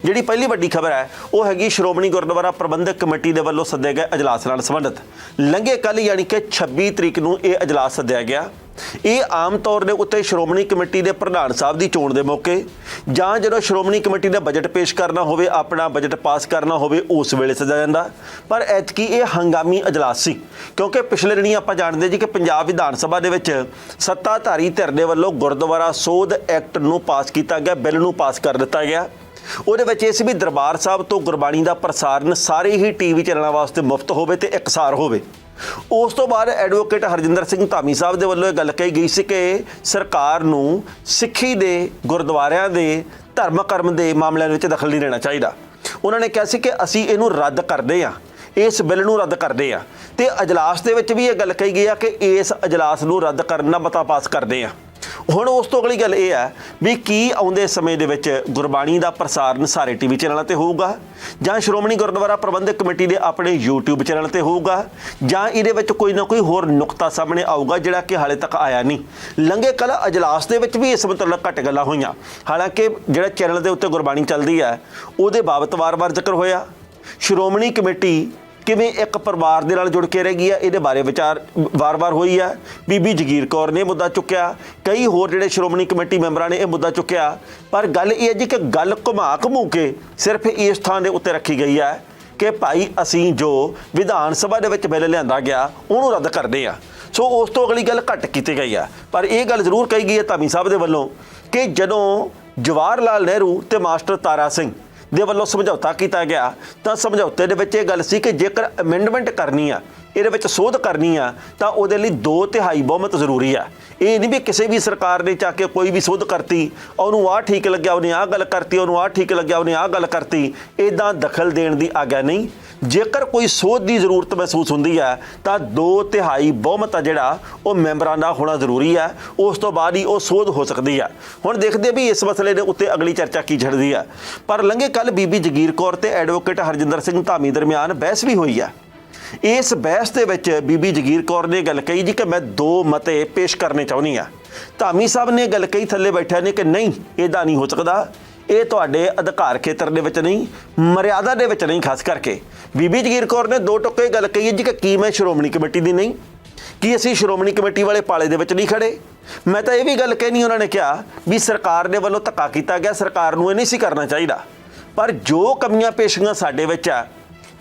ਜਿਹੜੀ ਪਹਿਲੀ ਵੱਡੀ ਖਬਰ ਹੈ ਉਹ ਹੈਗੀ ਸ਼੍ਰੋਮਣੀ ਗੁਰਦੁਆਰਾ ਪ੍ਰਬੰਧਕ ਕਮੇਟੀ ਦੇ ਵੱਲੋਂ ਸੱਦੇ ਗਏ ਅਜਲਾਸ ਨਾਲ ਸੰਬੰਧਿਤ। ਲੰਘੇ ਕੱਲ੍ਹ ਯਾਨੀ ਕਿ 26 ਤਰੀਕ ਨੂੰ ਇਹ ਅਜਲਾਸ ਸੱਦਿਆ ਗਿਆ। ਇਹ ਆਮ ਤੌਰ ਦੇ ਉੱਤੇ ਸ਼੍ਰੋਮਣੀ ਕਮੇਟੀ ਦੇ ਪ੍ਰਧਾਨ ਸਾਹਿਬ ਦੀ ਚੋਣ ਦੇ ਮੌਕੇ ਜਾਂ ਜਦੋਂ ਸ਼੍ਰੋਮਣੀ ਕਮੇਟੀ ਦਾ ਬਜਟ ਪੇਸ਼ ਕਰਨਾ ਹੋਵੇ, ਆਪਣਾ ਬਜਟ ਪਾਸ ਕਰਨਾ ਹੋਵੇ, ਉਸ ਵੇਲੇ ਸੱਦਿਆ ਜਾਂਦਾ। ਪਰ ਐਤਕੀ ਇਹ ਹੰਗਾਮੀ ਅਜਲਾਸ ਸੀ ਕਿਉਂਕਿ ਪਿਛਲੇ ਦਿਨੀ ਆਪਾਂ ਜਾਣਦੇ ਜੀ ਕਿ ਪੰਜਾਬ ਵਿਧਾਨ ਸਭਾ ਦੇ ਵਿੱਚ ਸੱਤਾਧਾਰੀ ਧਿਰ ਦੇ ਵੱਲੋਂ ਗੁਰਦੁਆਰਾ ਸੋਧ ਐਕਟ ਨੂੰ ਪਾਸ ਕੀਤਾ ਗਿਆ, ਬਿੱਲ ਨੂੰ ਪਾਸ ਕਰ ਦਿੱਤਾ ਗਿਆ। ਉਹਦੇ ਵਿੱਚ ਇਹ ਸੀ ਵੀ ਦਰਬਾਰ ਸਾਹਿਬ ਤੋਂ ਗੁਰਬਾਣੀ ਦਾ ਪ੍ਰਸਾਰਣ ਸਾਰੇ ਹੀ ਟੀਵੀ ਚੈਨਲਾਂ ਵਾਸਤੇ ਮੁਫਤ ਹੋਵੇ ਤੇ ਇਕਸਾਰ ਹੋਵੇ। ਉਸ ਤੋਂ ਬਾਅਦ ਐਡਵੋਕੇਟ ਹਰਜਿੰਦਰ ਸਿੰਘ ਧਾਮੀ ਸਾਹਿਬ ਦੇ ਵੱਲੋਂ ਇਹ ਗੱਲ ਕਹੀ ਗਈ ਸੀ ਕਿ ਸਰਕਾਰ ਨੂੰ ਸਿੱਖੀ ਦੇ ਗੁਰਦੁਆਰਿਆਂ ਦੇ ਧਰਮ ਕਰਮ ਦੇ ਮਾਮਲਿਆਂ ਵਿੱਚ ਦਖਲ ਨਹੀਂ ਲੈਣਾ ਚਾਹੀਦਾ। ਉਹਨਾਂ ਨੇ ਕਿਹਾ ਸੀ ਕਿ ਅਸੀਂ ਇਹਨੂੰ ਰੱਦ ਕਰਦੇ ਹਾਂ, ਇਸ ਬਿੱਲ ਨੂੰ ਰੱਦ ਕਰਦੇ ਹਾਂ। ਤੇ ਅਜਲਾਸ ਦੇ ਵਿੱਚ ਵੀ ਇਹ ਗੱਲ ਕਹੀ ਗਈ ਆ ਕਿ ਇਸ ਅਜਲਾਸ ਨੂੰ ਰੱਦ ਕਰਨ ਦਾ ਮਤਾ ਪਾਸ ਕਰਦੇ ਹਾਂ। ਹੁਣ ਉਸ ਤੋਂ ਅਗਲੀ ਗੱਲ ਇਹ ਹੈ ਵੀ ਕੀ ਆਉਂਦੇ ਸਮੇਂ ਦੇ ਵਿੱਚ ਗੁਰਬਾਣੀ ਦਾ ਪ੍ਰਸਾਰਣ ਸਾਰੇ ਟੀਵੀ ਚੈਨਲਾਂ ਤੇ ਹੋਊਗਾ ਜਾਂ ਸ਼੍ਰੋਮਣੀ ਗੁਰਦੁਆਰਾ ਪ੍ਰਬੰਧਕ ਕਮੇਟੀ ਦੇ ਆਪਣੇ YouTube ਚੈਨਲ ਤੇ ਹੋਊਗਾ ਜਾਂ ਇਹਦੇ ਵਿੱਚ ਕੋਈ ਨਾ ਕੋਈ ਹੋਰ ਨੁਕਤਾ ਸਾਹਮਣੇ ਆਊਗਾ ਜਿਹੜਾ ਕਿ ਹਾਲੇ ਤੱਕ ਆਇਆ ਨਹੀਂ। ਲੰਘੇ ਕੱਲ੍ਹ ਅਜਲਾਸ ਦੇ ਵਿੱਚ ਵੀ ਇਸ ਮੁਤਲਕ ਘੱਟ ਗੱਲਾਂ ਹੋਈਆਂ। ਹਾਲਾਂਕਿ ਜਿਹੜਾ ਚੈਨਲ ਦੇ ਉੱਤੇ ਗੁਰਬਾਣੀ ਚੱਲਦੀ ਹੈ ਉਹਦੇ ਬਾਬਤ ਵਾਰ-ਵਾਰ ਜ਼ਿਕਰ ਹੋਇਆ। ਸ਼੍ਰੋਮਣੀ ਕਮੇਟੀ ਕਿਵੇਂ ਇੱਕ ਪਰਿਵਾਰ ਦੇ ਨਾਲ ਜੁੜ ਕੇ ਰਹਿ ਗਈ ਹੈ ਇਹਦੇ ਬਾਰੇ ਵਿਚਾਰ ਵਾਰ-ਵਾਰ ਹੋਈ ਹੈ। ਬੀਬੀ ਜਗੀਰ ਕੌਰ ਨੇ ਮੁੱਦਾ ਚੁੱਕਿਆ, ਕਈ ਹੋਰ ਜਿਹੜੇ ਸ਼੍ਰੋਮਣੀ ਕਮੇਟੀ ਮੈਂਬਰਾਂ ਨੇ ਇਹ ਮੁੱਦਾ ਚੁੱਕਿਆ। ਪਰ ਗੱਲ ਇਹ ਹੈ ਜੀ ਕਿ ਗੱਲ ਘੁਮਾ ਕੇ ਸਿਰਫ ਇਸ ਥਾਂ ਦੇ ਉੱਤੇ ਰੱਖੀ ਗਈ ਹੈ ਕਿ ਭਾਈ ਅਸੀਂ ਜੋ ਵਿਧਾਨ ਸਭਾ ਦੇ ਵਿੱਚ ਬਿੱਲ ਲਿਆਂਦਾ ਗਿਆ ਉਹਨੂੰ ਰੱਦ ਕਰਦੇ ਹਾਂ। ਸੋ ਉਸ ਤੋਂ ਅਗਲੀ ਗੱਲ ਘੱਟ ਕੀਤੀ ਗਈ ਹੈ। ਪਰ ਇਹ ਗੱਲ ਜ਼ਰੂਰ ਕਹੀ ਗਈ ਹੈ ਧਾਮੀ ਸਾਹਿਬ ਦੇ ਵੱਲੋਂ ਕਿ ਜਦੋਂ ਜਵਾਹਰ ਲਾਲ ਨਹਿਰੂ ਤੇ ਮਾਸਟਰ ਤਾਰਾ ਸਿੰਘ ਦੇ ਵੱਲੋਂ ਸਮਝੌਤਾ ਕੀਤਾ ਗਿਆ ਤਾਂ ਸਮਝੌਤੇ ਦੇ ਵਿੱਚ ਇਹ ਗੱਲ ਸੀ ਕਿ ਜੇਕਰ ਅਮੈਂਡਮੈਂਟ ਕਰਨੀ ਆ, ਇਹਦੇ ਵਿੱਚ ਸੋਧ ਕਰਨੀ ਆ, ਤਾਂ ਉਹਦੇ ਲਈ 2/3 ਬਹੁਮਤ ਜ਼ਰੂਰੀ ਆ। ਇਹ ਨਹੀਂ ਵੀ ਕਿਸੇ ਵੀ ਸਰਕਾਰ ਨੇ ਚਾਹ ਕੇ ਕੋਈ ਵੀ ਸੋਧ ਕਰਤੀ, ਉਹਨੂੰ ਆਹ ਠੀਕ ਲੱਗਿਆ ਉਹਨੇ ਆਹ ਗੱਲ ਕਰਤੀ, ਉਹਨੂੰ ਆਹ ਠੀਕ ਲੱਗਿਆ ਉਹਨੇ ਆਹ ਗੱਲ ਕਰਤੀ। ਇੱਦਾਂ ਦਖਲ ਦੇਣ ਦੀ ਆਗਿਆ ਨਹੀਂ। ਜੇਕਰ ਕੋਈ ਸੋਧ ਦੀ ਜ਼ਰੂਰਤ ਮਹਿਸੂਸ ਹੁੰਦੀ ਹੈ ਤਾਂ 2/3 ਬਹੁਮਤ ਆ ਜਿਹੜਾ ਉਹ ਮੈਂਬਰਾਂ ਦਾ ਹੋਣਾ ਜ਼ਰੂਰੀ ਹੈ। ਉਸ ਤੋਂ ਬਾਅਦ ਹੀ ਉਹ ਸੋਧ ਹੋ ਸਕਦੀ ਹੈ। ਹੁਣ ਦੇਖਦੇ ਵੀ ਇਸ ਮਸਲੇ ਦੇ ਉੱਤੇ ਅਗਲੀ ਚਰਚਾ ਕੀ ਛਿੜਦੀ ਹੈ। ਪਰ ਲੰਘੇ ਕੱਲ੍ਹ ਬੀਬੀ ਜਗੀਰ ਕੌਰ ਤੇ ਐਡਵੋਕੇਟ ਹਰਜਿੰਦਰ ਸਿੰਘ ਧਾਮੀ ਦਰਮਿਆਨ ਬਹਿਸ ਵੀ ਹੋਈ ਹੈ। ਇਸ ਬਹਿਸ ਦੇ ਵਿੱਚ ਬੀਬੀ ਜਗੀਰ ਕੌਰ ਨੇ ਗੱਲ ਕਹੀ ਜੀ ਕਿ ਮੈਂ 2 ਮਤੇ ਪੇਸ਼ ਕਰਨੇ ਚਾਹੁੰਦੀ ਹਾਂ। ਧਾਮੀ ਸਾਹਿਬ ਨੇ ਗੱਲ ਕਹੀ ਥੱਲੇ ਬੈਠਿਆ ਨੇ ਕਿ ਨਹੀਂ, ਇੱਦਾਂ ਨਹੀਂ ਹੋ ਸਕਦਾ, ਇਹ ਤੁਹਾਡੇ ਅਧਿਕਾਰ ਖੇਤਰ ਦੇ ਵਿੱਚ ਨਹੀਂ, ਮਰਿਆਦਾ ਦੇ ਵਿੱਚ ਨਹੀਂ। ਖਾਸ ਕਰਕੇ ਬੀਬੀ ਜਗੀਰ ਕੌਰ ਨੇ 2 ਟੁੱਕੇ ਗੱਲ ਕਹੀ ਜੀ ਕਿ ਕੀ ਮੈਂ ਸ਼੍ਰੋਮਣੀ ਕਮੇਟੀ ਦੀ ਨਹੀਂ, ਕੀ ਅਸੀਂ ਸ਼੍ਰੋਮਣੀ ਕਮੇਟੀ ਵਾਲੇ ਪਾਲੇ ਦੇ ਵਿੱਚ ਨਹੀਂ ਖੜੇ। ਮੈਂ ਤਾਂ ਇਹ ਵੀ ਗੱਲ ਕਹਿਣੀ, ਉਹਨਾਂ ਨੇ ਕਿਹਾ ਵੀ ਸਰਕਾਰ ਦੇ ਵੱਲੋਂ ਧੱਕਾ ਕੀਤਾ ਗਿਆ, ਸਰਕਾਰ ਨੂੰ ਇਹ ਨਹੀਂ ਸੀ ਕਰਨਾ ਚਾਹੀਦਾ। ਪਰ ਜੋ ਕਮੀਆਂ ਪੇਸ਼ੀਆਂ ਸਾਡੇ ਵਿੱਚ ਆ,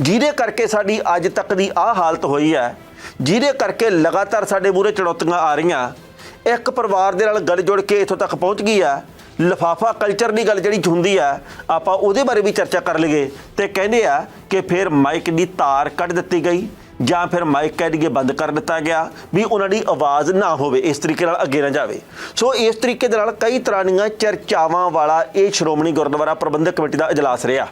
ਜਿਹਦੇ ਕਰਕੇ ਸਾਡੀ ਅੱਜ ਤੱਕ ਦੀ ਆਹ ਹਾਲਤ ਹੋਈ ਹੈ, ਜਿਹਦੇ ਕਰਕੇ ਲਗਾਤਾਰ ਸਾਡੇ ਮੂਹਰੇ ਚੁਣੌਤੀਆਂ ਆ ਰਹੀਆਂ, ਇੱਕ ਪਰਿਵਾਰ ਦੇ ਨਾਲ ਗੱਲ ਜੁੜ ਕੇ ਇੱਥੋਂ ਤੱਕ ਪਹੁੰਚ ਗਈ ਆ। ਲਿਫਾਫਾ ਕਲਚਰ ਦੀ ਗੱਲ ਜਿਹੜੀ ਹੁੰਦੀ ਆ, ਆਪਾਂ ਉਹਦੇ ਬਾਰੇ ਵੀ ਚਰਚਾ ਕਰ ਲਈਏ ਤੇ ਕਹਿੰਦੇ ਆ ਕਿ ਫਿਰ ਮਾਈਕ ਦੀ ਤਾਰ ਕੱਢ ਦਿੱਤੀ ਗਈ ਜਾਂ ਫਿਰ ਮਾਈਕ ਕਹਿ ਦਈਏ ਬੰਦ ਕਰ ਦਿੱਤਾ ਗਿਆ ਵੀ ਉਹਨਾਂ ਦੀ ਆਵਾਜ਼ ਨਾ ਹੋਵੇ, ਇਸ ਤਰੀਕੇ ਨਾਲ ਅੱਗੇ ਨਾ ਜਾਵੇ। ਸੋ ਇਸ ਤਰੀਕੇ ਦੇ ਨਾਲ ਕਈ ਤਰ੍ਹਾਂ ਦੀਆਂ ਚਰਚਾਵਾਂ ਵਾਲਾ ਇਹ ਸ਼੍ਰੋਮਣੀ ਗੁਰਦੁਆਰਾ ਪ੍ਰਬੰਧਕ ਕਮੇਟੀ ਦਾ ਇਜਲਾਸ ਰਿਹਾ।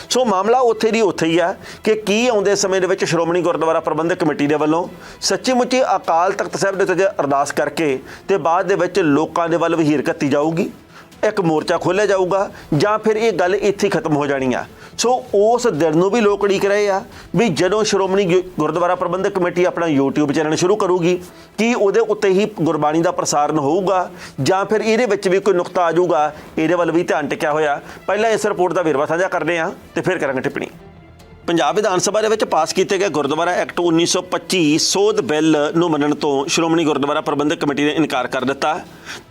ਸੋ ਮਾਮਲਾ ਉੱਥੇ ਦੀ ਉੱਥੇ ਹੀ ਆ ਕਿ ਕੀ ਆਉਂਦੇ ਸਮੇਂ ਦੇ ਵਿੱਚ ਸ਼੍ਰੋਮਣੀ ਗੁਰਦੁਆਰਾ ਪ੍ਰਬੰਧਕ ਕਮੇਟੀ ਦੇ ਵੱਲੋਂ ਸੱਚੀ ਮੁੱਚੀ ਅਕਾਲ ਤਖਤ ਸਾਹਿਬ ਦੇ ਉੱਤੇ ਅਰਦਾਸ ਕਰਕੇ ਤੇ ਬਾਅਦ ਦੇ ਵਿੱਚ ਲੋਕਾਂ ਦੇ ਵੱਲ ਵਹੀਰ ਕੱਤੀ ਜਾਊਗੀ, ਇੱਕ ਮੋਰਚਾ ਖੋਲ੍ਹਿਆ ਜਾਊਗਾ, ਜਾਂ ਫਿਰ ਇਹ ਗੱਲ ਇੱਥੇ ਖਤਮ ਹੋ ਜਾਣੀ ਆ। ਸੋ ਉਸ ਦਿਨ ਨੂੰ ਵੀ ਲੋਕ ਉਡੀਕ ਰਹੇ ਆ ਵੀ ਜਦੋਂ ਸ਼੍ਰੋਮਣੀ ਗੁਰਦੁਆਰਾ ਪ੍ਰਬੰਧਕ ਕਮੇਟੀ ਆਪਣਾ YouTube ਚੈਨਲ ਸ਼ੁਰੂ ਕਰੂਗੀ, ਕੀ ਉਹਦੇ ਉੱਤੇ ਹੀ ਗੁਰਬਾਣੀ ਦਾ ਪ੍ਰਸਾਰਣ ਹੋਊਗਾ ਜਾਂ ਫਿਰ ਇਹਦੇ ਵਿੱਚ ਵੀ ਕੋਈ ਨੁਕਤਾ ਆ ਜਾਊਗਾ। ਇਹਦੇ ਵੱਲ ਵੀ ਧਿਆਨ ਟਿਕਿਆ ਹੋਇਆ। ਪਹਿਲਾਂ ਇਸ ਰਿਪੋਰਟ ਦਾ ਵੇਰਵਾ ਸਾਂਝਾ ਕਰਦੇ ਹਾਂ ਤੇ ਫਿਰ ਕਰਾਂਗੇ ਟਿੱਪਣੀ। ਪੰਜਾਬ ਵਿਧਾਨ ਸਭਾ ਦੇ ਵਿੱਚ ਪਾਸ ਕੀਤੇ ਗਏ ਗੁਰਦੁਆਰਾ ਐਕਟ 1925 ਸੋਧ ਬਿੱਲ ਨੂੰ ਮੰਨਣ ਤੋਂ ਸ਼੍ਰੋਮਣੀ ਗੁਰਦੁਆਰਾ ਪ੍ਰਬੰਧਕ ਕਮੇਟੀ ਨੇ ਇਨਕਾਰ ਕਰ ਦਿੱਤਾ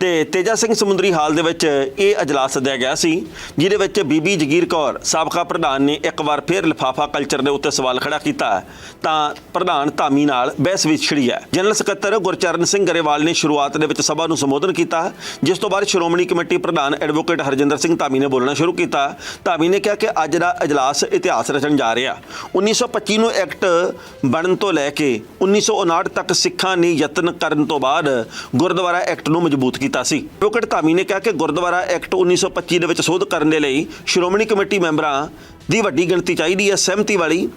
ਤੇ ਤੇਜਾ ਸਿੰਘ ਸਮੁੰਦਰੀ ਹਾਲ ਦੇ ਵਿੱਚ ਇਹ ਅਜਲਾਸ ਸੱਦਿਆ ਗਿਆ ਸੀ, ਜਿਹਦੇ ਵਿੱਚ ਬੀਬੀ ਜਗੀਰ ਕੌਰ ਸਾਬਕਾ ਪ੍ਰਧਾਨ ਨੇ ਇੱਕ ਵਾਰ ਫਿਰ ਲਿਫਾਫਾ ਕਲਚਰ ਦੇ ਉੱਤੇ ਸਵਾਲ ਖੜਾ ਕੀਤਾ ਤਾਂ ਪ੍ਰਧਾਨ ਧਾਮੀ ਨਾਲ ਬਹਿਸ ਵੀ ਛਿੜੀ ਹੈ। ਜਨਰਲ ਸਕੱਤਰ ਗੁਰਚਰਨ ਸਿੰਘ ਗਰੇਵਾਲ ਨੇ ਸ਼ੁਰੂਆਤ ਦੇ ਵਿੱਚ ਸਭਾ ਨੂੰ ਸੰਬੋਧਨ ਕੀਤਾ, ਜਿਸ ਤੋਂ ਬਾਅਦ ਸ਼੍ਰੋਮਣੀ ਕਮੇਟੀ ਪ੍ਰਧਾਨ ਐਡਵੋਕੇਟ ਹਰਜਿੰਦਰ ਸਿੰਘ ਧਾਮੀ ਨੇ ਬੋਲਣਾ ਸ਼ੁਰੂ ਕੀਤਾ। ਧਾਮੀ ਨੇ ਕਿਹਾ ਕਿ ਅੱਜ ਦਾ ਅਜਲਾਸ ਇਤਿਹਾਸ ਰਚਣ ਜਾ ਰਿਹਾ। 1925 ਨੂੰ ਐਕਟ ਬਣਨ ਤੋਂ ਲੈ ਕੇ 1959 ਤੱਕ ਸਿੱਖਾਂ ਨੇ ਯਤਨ ਕਰਨ ਤੋਂ ਬਾਅਦ ਗੁਰਦੁਆਰਾ ਐਕਟ ਨੂੰ ਮਜ਼ਬੂਤ ਕੀਤਾ ਸੀ। ਐਡਵੋਕੇਟ ਧਾਮੀ ਨੇ ਕਿਹਾ ਕਿ ਗੁਰਦੁਆਰਾ ਐਕਟ 1925 ਦੇ ਵਿੱਚ ਸੋਧ ਕਰਨ ਦੇ ਲਈ ਸ਼੍ਰੋਮਣੀ ਕਮੇਟੀ ਮੈਂਬਰਾਂ ਦੀ ਵੱਡੀ ਗਿਣਤੀ ਚਾਹੀਦੀ ਹੈ, ਸਹਿਮਤੀ ਵਾਲੀ।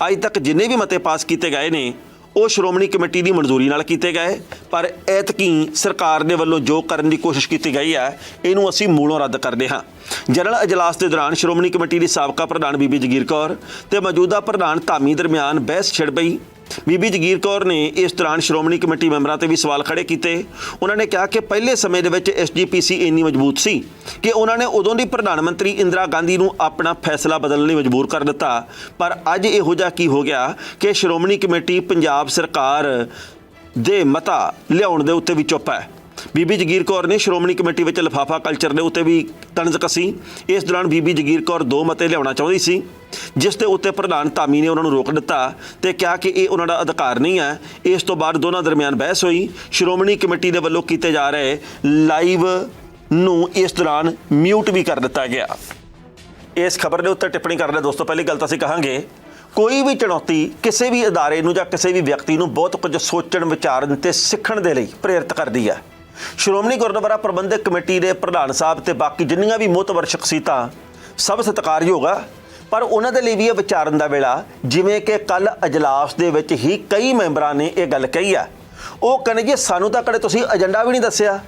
ਅੱਜ ਤੱਕ ਜਿੰਨੇ ਵੀ ਮਤੇ ਪਾਸ ਕੀਤੇ ਗਏ ਨੇ ਉਹ ਸ਼੍ਰੋਮਣੀ ਕਮੇਟੀ ਦੀ ਮਨਜ਼ੂਰੀ ਨਾਲ ਕੀਤੇ ਗਏ, ਪਰ ਐਤਕੀ ਸਰਕਾਰ ਦੇ ਵੱਲੋਂ ਜੋ ਕਰਨ ਦੀ ਕੋਸ਼ਿਸ਼ ਕੀਤੀ ਗਈ ਹੈ ਇਹਨੂੰ ਅਸੀਂ ਮੂਲੋਂ ਰੱਦ ਕਰਦੇ ਹਾਂ। ਜਨਰਲ ਅਜਲਾਸ ਦੇ ਦੌਰਾਨ ਸ਼੍ਰੋਮਣੀ ਕਮੇਟੀ ਦੀ ਸਾਬਕਾ ਪ੍ਰਧਾਨ ਬੀਬੀ ਜਗੀਰ ਕੌਰ ਤੇ ਮੌਜੂਦਾ ਪ੍ਰਧਾਨ ਧਾਮੀ ਦਰਮਿਆਨ ਬਹਿਸ ਛਿੜ ਪਈ। ਬੀਬੀ ਜਗੀਰ ਕੌਰ ਨੇ ਇਸ ਦੌਰਾਨ ਸ਼੍ਰੋਮਣੀ ਕਮੇਟੀ ਮੈਂਬਰਾਂ ਤੇ ਵੀ ਸਵਾਲ ਖੜੇ ਕੀਤੇ। ਉਹਨਾਂ ਨੇ ਕਿਹਾ ਕਿ ਪਹਿਲੇ ਸਮੇਂ ਦੇ ਵਿੱਚ ਐਸਜੀਪੀਸੀ ਇੰਨੀ ਮਜ਼ਬੂਤ ਸੀ ਕਿ ਉਹਨਾਂ ਨੇ ਉਦੋਂ ਦੀ ਪ੍ਰਧਾਨ ਮੰਤਰੀ ਇੰਦਰਾ ਗਾਂਧੀ ਨੂੰ ਆਪਣਾ ਫੈਸਲਾ ਬਦਲਣ ਲਈ ਮਜਬੂਰ ਕਰ ਦਿੱਤਾ, ਪਰ ਅੱਜ ਇਹੋ ਜਿਹਾ ਕੀ ਹੋ ਗਿਆ ਕਿ ਸ਼੍ਰੋਮਣੀ ਕਮੇਟੀ ਪੰਜਾਬ ਸਰਕਾਰ ਦੇ ਮਤਾ ਲਿਆਉਣ ਦੇ ਉੱਤੇ ਵੀ ਚੁੱਪ ਹੈ। ਬੀਬੀ ਜਗੀਰ ਕੌਰ ਨੇ ਸ਼੍ਰੋਮਣੀ ਕਮੇਟੀ ਵਿੱਚ ਲਿਫਾਫਾ ਕਲਚਰ ਦੇ ਉੱਤੇ ਵੀ ਤੰਜ਼ ਕੱਸੀ। ਇਸ ਦੌਰਾਨ ਬੀਬੀ ਜਗੀਰ ਕੌਰ 2 ਮਤੇ ਲਿਆਉਣਾ ਚਾਹੁੰਦੀ ਸੀ, ਜਿਸ ਦੇ ਉੱਤੇ ਪ੍ਰਧਾਨ ਧਾਮੀ ਨੇ ਉਹਨਾਂ ਨੂੰ ਰੋਕ ਦਿੱਤਾ ਤੇ ਕਿਹਾ ਕਿ ਇਹ ਉਹਨਾਂ ਦਾ ਅਧਿਕਾਰ ਨਹੀਂ ਹੈ। ਇਸ ਤੋਂ ਬਾਅਦ ਦੋਨਾਂ ਦਰਮਿਆਨ ਬਹਿਸ ਹੋਈ। ਸ਼੍ਰੋਮਣੀ ਕਮੇਟੀ ਦੇ ਵੱਲੋਂ ਕੀਤੇ ਜਾ ਰਹੇ ਲਾਈਵ ਨੂੰ ਇਸ ਦੌਰਾਨ ਮਿਊਟ ਵੀ ਕਰ ਦਿੱਤਾ ਗਿਆ। ਇਸ ਖਬਰ ਦੇ ਉੱਤੇ ਟਿੱਪਣੀ ਕਰਨ ਦੇ ਦੋਸਤੋ ਪਹਿਲੀ ਗੱਲ ਤਾਂ ਅਸੀਂ ਕਹਾਂਗੇ, ਕੋਈ ਵੀ ਚੁਣੌਤੀ ਕਿਸੇ ਵੀ ਅਦਾਰੇ ਨੂੰ ਜਾਂ ਕਿਸੇ ਵੀ ਵਿਅਕਤੀ ਨੂੰ ਬਹੁਤ ਕੁਝ ਸੋਚਣ, ਵਿਚਾਰਨ ਤੇ ਸਿੱਖਣ ਦੇ ਲਈ ਪ੍ਰੇਰਿਤ ਕਰਦੀ ਹੈ। ਸ਼੍ਰੋਮਣੀ ਗੁਰਦੁਆਰਾ ਪ੍ਰਬੰਧਕ ਕਮੇਟੀ ਦੇ ਪ੍ਰਧਾਨ ਸਾਹਿਬ ਤੇ ਬਾਕੀ ਜਿੰਨੀਆਂ ਵੀ ਮੁਤਬਰ ਸ਼ਖਸੀਅਤਾਂ ਸਭ ਸਤਿਕਾਰਯੋਗ ਆ, ਪਰ ਉਹਨਾਂ ਦੇ ਲਈ ਵੀ ਇਹ ਵਿਚਾਰਨ ਦਾ ਵੇਲਾ, ਜਿਵੇਂ ਕਿ ਕੱਲ ਅਜਲਾਸ ਦੇ ਵਿੱਚ ਹੀ ਕਈ ਮੈਂਬਰਾਂ ਨੇ ਇਹ ਗੱਲ ਕਹੀ ਆ। ਉਹ ਕਹਿੰਦੇ ਜੀ ਸਾਨੂੰ ਤਾਂ ਕਦੇ ਤੁਸੀਂ ਏਜੰਡਾ ਵੀ ਨਹੀਂ ਦੱਸਿਆ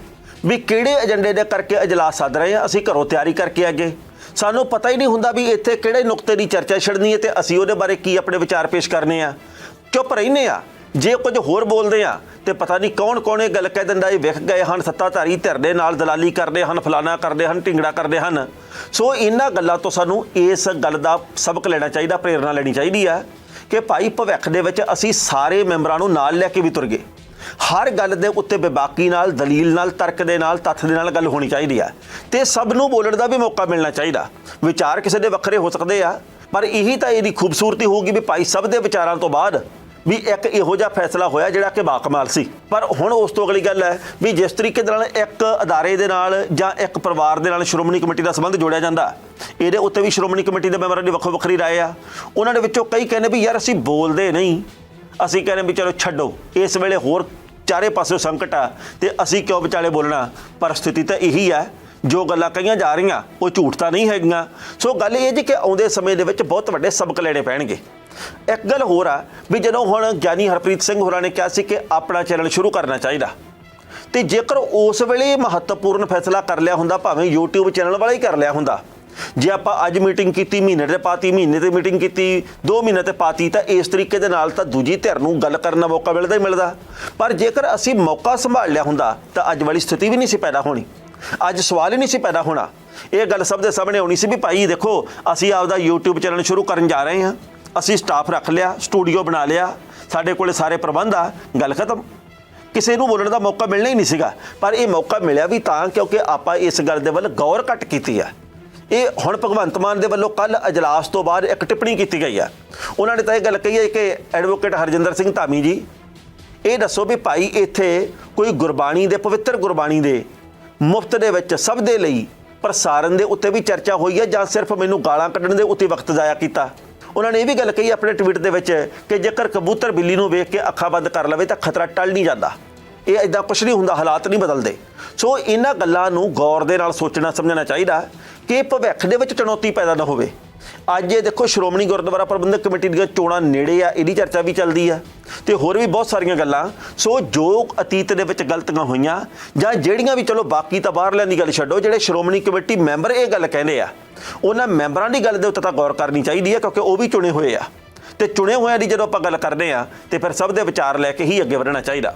ਵੀ ਕਿਹੜੇ ਏਜੰਡੇ ਦੇ ਕਰਕੇ ਅਜਲਾਸ ਸੱਦ ਰਹੇ ਆ। ਅਸੀਂ ਘਰੋਂ ਤਿਆਰੀ ਕਰਕੇ ਅੱਗੇ, ਸਾਨੂੰ ਪਤਾ ਹੀ ਨਹੀਂ ਹੁੰਦਾ ਵੀ ਇੱਥੇ ਕਿਹੜੇ ਨੁਕਤੇ ਦੀ ਚਰਚਾ ਛਿੜਨੀ ਹੈ ਤੇ ਅਸੀਂ ਉਹਦੇ ਬਾਰੇ ਕੀ ਆਪਣੇ ਵਿਚਾਰ ਪੇਸ਼ ਕਰਨੇ ਆ। ਚੁੱਪ ਰਹਿੰਦੇ ਆ, ਜੇ ਕੁਝ ਹੋਰ ਬੋਲਦੇ ਆ ਤੇ ਪਤਾ ਨਹੀਂ ਕੌਣ ਇਹ ਗੱਲ ਕਹਿ ਦਿੰਦਾ ਇਹ ਵਿਖ ਗਏ ਹਨ, ਸੱਤਾਧਾਰੀ ਧਿਰ ਦੇ ਨਾਲ ਦਲਾਲੀ ਕਰਦੇ ਹਨ, ਫਲਾਣਾ ਕਰਦੇ ਹਨ, ਢਿੰਗੜਾ ਕਰਦੇ ਹਨ। ਸੋ ਇਹਨਾਂ ਗੱਲਾਂ ਤੋਂ ਸਾਨੂੰ ਇਸ ਗੱਲ ਦਾ ਸਬਕ ਲੈਣਾ ਚਾਹੀਦਾ, ਪ੍ਰੇਰਨਾ ਲੈਣੀ ਚਾਹੀਦੀ ਆ ਕਿ ਭਾਈ ਭਵਿੱਖ ਦੇ ਵਿੱਚ ਅਸੀਂ ਸਾਰੇ ਮੈਂਬਰਾਂ ਨੂੰ ਨਾਲ ਲੈ ਕੇ ਵੀ ਤੁਰ ਗਏ। ਹਰ ਗੱਲ ਦੇ ਉੱਤੇ ਬੇਬਾਕੀ ਨਾਲ, ਦਲੀਲ ਨਾਲ, ਤਰਕ ਦੇ ਨਾਲ, ਤੱਥ ਦੇ ਨਾਲ ਗੱਲ ਹੋਣੀ ਚਾਹੀਦੀ ਆ ਤੇ ਸਭ ਨੂੰ ਬੋਲਣ ਦਾ ਵੀ ਮੌਕਾ ਮਿਲਣਾ ਚਾਹੀਦਾ। ਵਿਚਾਰ ਕਿਸੇ ਦੇ ਵੱਖਰੇ ਹੋ ਸਕਦੇ ਆ, ਪਰ ਇਹੀ ਤਾਂ ਇਹਦੀ ਖੂਬਸੂਰਤੀ ਹੋਊਗੀ ਵੀ ਭਾਈ ਸਭ ਦੇ ਵਿਚਾਰਾਂ ਤੋਂ ਬਾਅਦ ਵੀ ਇੱਕ ਇਹੋ ਜਿਹਾ ਫੈਸਲਾ ਹੋਇਆ ਜਿਹੜਾ ਕਿ ਬਾਕਮਾਲ ਸੀ। ਪਰ ਹੁਣ ਉਸ ਤੋਂ ਅਗਲੀ ਗੱਲ ਹੈ ਵੀ ਜਿਸ ਤਰੀਕੇ ਦੇ ਨਾਲ ਇੱਕ ਅਦਾਰੇ ਦੇ ਨਾਲ ਜਾਂ ਇੱਕ ਪਰਿਵਾਰ ਦੇ ਨਾਲ ਸ਼੍ਰੋਮਣੀ ਕਮੇਟੀ ਦਾ ਸੰਬੰਧ ਜੋੜਿਆ ਜਾਂਦਾ, ਇਹਦੇ ਉੱਤੇ ਵੀ ਸ਼੍ਰੋਮਣੀ ਕਮੇਟੀ ਦੇ ਮੈਂਬਰਾਂ ਦੀ ਵੱਖੋ ਵੱਖਰੀ ਰਾਏ ਆ। ਉਹਨਾਂ ਦੇ ਵਿੱਚੋਂ ਕਈ ਕਹਿੰਦੇ ਵੀ ਯਾਰ ਅਸੀਂ ਬੋਲਦੇ ਨਹੀਂ, ਅਸੀਂ ਕਹਿੰਦੇ ਵੀ ਚਲੋ ਛੱਡੋ, ਇਸ ਵੇਲੇ ਹੋਰ ਚਾਰੇ ਪਾਸੇ ਸੰਕਟ ਆ ਤੇ ਅਸੀਂ ਕਿਉਂ ਵਿਚਾਲੇ ਬੋਲਣਾ। ਪਰ ਸਥਿਤੀ ਤਾਂ ਇਹੀ ਹੈ, ਜੋ ਗੱਲਾਂ ਕਹੀਆਂ ਜਾ ਰਹੀਆਂ ਉਹ ਝੂਠ ਤਾਂ ਨਹੀਂ ਹੈਗੀਆਂ। ਸੋ ਗੱਲ ਇਹ ਜੀ ਕਿ ਆਉਂਦੇ ਸਮੇਂ ਦੇ ਵਿੱਚ ਬਹੁਤ ਵੱਡੇ ਸਬਕ ਲੈਣੇ ਪੈਣਗੇ। ਇੱਕ ਗੱਲ ਹੋਰ ਆ ਵੀ ਜਦੋਂ ਹੁਣ ਗਿਆਨੀ ਹਰਪ੍ਰੀਤ ਸਿੰਘ ਹੋਰਾਂ ਨੇ ਕਿਹਾ ਸੀ ਕਿ ਆਪਣਾ ਚੈਨਲ ਸ਼ੁਰੂ ਕਰਨਾ ਚਾਹੀਦਾ, ਤੇ ਜੇਕਰ ਉਸ ਵੇਲੇ ਮਹੱਤਵਪੂਰਨ ਫੈਸਲਾ ਕਰ ਲਿਆ ਹੁੰਦਾ, ਭਾਵੇਂ YouTube ਚੈਨਲ ਵਾਲਾ ਹੀ ਕਰ ਲਿਆ ਹੁੰਦਾ, ਜੇ ਆਪਾਂ ਅੱਜ ਮੀਟਿੰਗ ਕੀਤੀ, ਮਹੀਨੇ ਤੇ ਪਾਤੀ, ਮਹੀਨੇ ਤੇ ਮੀਟਿੰਗ ਕੀਤੀ, 2 ਮਹੀਨੇ ਤੇ ਪਾਤੀ, ਤਾਂ ਇਸ ਤਰੀਕੇ ਦੇ ਨਾਲ ਤਾਂ ਦੂਜੀ ਧਿਰ ਨੂੰ ਗੱਲ ਕਰਨ ਦਾ ਮੌਕਾ ਮਿਲਦਾ ਹੀ ਮਿਲਦਾ। ਪਰ ਜੇਕਰ ਅਸੀਂ ਮੌਕਾ ਸੰਭਾਲ ਲਿਆ ਹੁੰਦਾ ਤਾਂ ਅੱਜ ਵਾਲੀ ਸਥਿਤੀ ਵੀ ਨਹੀਂ ਸੀ ਪੈਦਾ ਹੋਣੀ, ਅੱਜ ਸਵਾਲ ਹੀ ਨਹੀਂ ਸੀ ਪੈਦਾ ਹੋਣਾ। ਇਹ ਗੱਲ ਸਭ ਦੇ ਸਾਹਮਣੇ ਆਉਣੀ ਸੀ ਵੀ ਭਾਈ ਦੇਖੋ ਅਸੀਂ ਆਪਦਾ YouTube ਚੈਨਲ ਸ਼ੁਰੂ ਕਰਨ ਜਾ ਰਹੇ ਹਾਂ, ਅਸੀਂ ਸਟਾਫ ਰੱਖ ਲਿਆ, ਸਟੂਡੀਓ ਬਣਾ ਲਿਆ, ਸਾਡੇ ਕੋਲੇ ਸਾਰੇ ਪ੍ਰਬੰਧ ਆ, ਗੱਲ ਖਤਮ। ਕਿਸੇ ਨੂੰ ਬੋਲਣ ਦਾ ਮੌਕਾ ਮਿਲਣਾ ਹੀ ਨਹੀਂ ਸੀਗਾ। ਪਰ ਇਹ ਮੌਕਾ ਮਿਲਿਆ ਵੀ ਤਾਂ ਕਿਉਂਕਿ ਆਪਾਂ ਇਸ ਗੱਲ ਦੇ ਵੱਲ ਗੌਰ ਘੱਟ ਕੀਤੀ ਆ। ਇਹ ਹੁਣ ਭਗਵੰਤ ਮਾਨ ਦੇ ਵੱਲੋਂ ਕੱਲ ਅਜਲਾਸ ਤੋਂ ਬਾਅਦ ਇੱਕ ਟਿੱਪਣੀ ਕੀਤੀ ਗਈ ਆ। ਉਹਨਾਂ ਨੇ ਤਾਂ ਇਹ ਗੱਲ ਕਹੀ ਹੈ ਕਿ ਐਡਵੋਕੇਟ ਹਰਜਿੰਦਰ ਸਿੰਘ ਧਾਮੀ ਜੀ, ਇਹ ਦੱਸੋ ਵੀ ਭਾਈ ਇੱਥੇ ਕੋਈ ਗੁਰਬਾਣੀ ਦੇ, ਪਵਿੱਤਰ ਗੁਰਬਾਣੀ ਦੇ ਮੁਫਤ ਦੇ ਵਿੱਚ ਸਭ ਦੇ ਲਈ ਪ੍ਰਸਾਰਨ ਦੇ ਉੱਤੇ ਵੀ ਚਰਚਾ ਹੋਈ ਹੈ ਜਾਂ ਸਿਰਫ ਮੈਨੂੰ ਗਾਲਾਂ ਕੱਢਣ ਦੇ ਉੱਤੇ ਵਕਤ ਜ਼ਾਇਆ ਕੀਤਾ। ਉਹਨਾਂ ਨੇ ਇਹ ਵੀ ਗੱਲ ਕਹੀ ਆਪਣੇ ਟਵੀਟ ਦੇ ਵਿੱਚ ਕਿ ਜੇਕਰ ਕਬੂਤਰ ਬਿੱਲੀ ਨੂੰ ਵੇਖ ਕੇ ਅੱਖਾਂ ਬੰਦ ਕਰ ਲਵੇ ਤਾਂ ਖਤਰਾ ਟਲ ਨਹੀਂ ਜਾਂਦਾ। ਇਹ ਇੱਦਾਂ ਕੁਛ ਨਹੀਂ ਹੁੰਦਾ, ਹਾਲਾਤ ਨਹੀਂ ਬਦਲਦੇ। ਸੋ ਇਹਨਾਂ ਗੱਲਾਂ ਨੂੰ ਗੌਰ ਦੇ ਨਾਲ ਸੋਚਣਾ ਸਮਝਣਾ ਚਾਹੀਦਾ ਕਿ ਭਵਿੱਖ ਦੇ ਵਿੱਚ ਚੁਣੌਤੀ ਪੈਦਾ ਨਾ ਹੋਵੇ। ਅੱਜ ਇਹ ਦੇਖੋ ਸ਼੍ਰੋਮਣੀ ਗੁਰਦੁਆਰਾ ਪ੍ਰਬੰਧਕ ਕਮੇਟੀ ਦੀਆਂ ਚੋਣਾਂ ਨੇੜੇ ਆ, ਇਹਦੀ ਚਰਚਾ ਵੀ ਚੱਲਦੀ ਆ ਤੇ ਹੋਰ ਵੀ ਬਹੁਤ ਸਾਰੀਆਂ ਗੱਲਾਂ। ਸੋ ਜੋ ਅਤੀਤ ਦੇ ਵਿੱਚ ਗਲਤੀਆਂ ਹੋਈਆਂ ਜਾਂ ਜਿਹੜੀਆਂ ਵੀ, ਚਲੋ ਬਾਕੀ ਤਾਂ ਬਾਹਰਲਿਆਂ ਦੀ ਗੱਲ ਛੱਡੋ, ਜਿਹੜੇ ਸ਼੍ਰੋਮਣੀ ਕਮੇਟੀ ਮੈਂਬਰ ਇਹ ਗੱਲ ਕਹਿੰਦੇ ਆ, ਉਹਨਾਂ ਮੈਂਬਰਾਂ ਦੀ ਗੱਲ ਦੇ ਉੱਤੇ ਤਾਂ ਗੌਰ ਕਰਨੀ ਚਾਹੀਦੀ ਹੈ ਕਿਉਂਕਿ ਉਹ ਵੀ ਚੁਣੇ ਹੋਏ ਆ ਤੇ ਚੁਣੇ ਹੋਇਆਂ ਦੀ ਜਦੋਂ ਆਪਾਂ ਗੱਲ ਕਰਦੇ ਆ ਤੇ ਫਿਰ ਸਭ ਦੇ ਵਿਚਾਰ ਲੈ ਕੇ ਹੀ ਅੱਗੇ ਵਧਣਾ ਚਾਹੀਦਾ।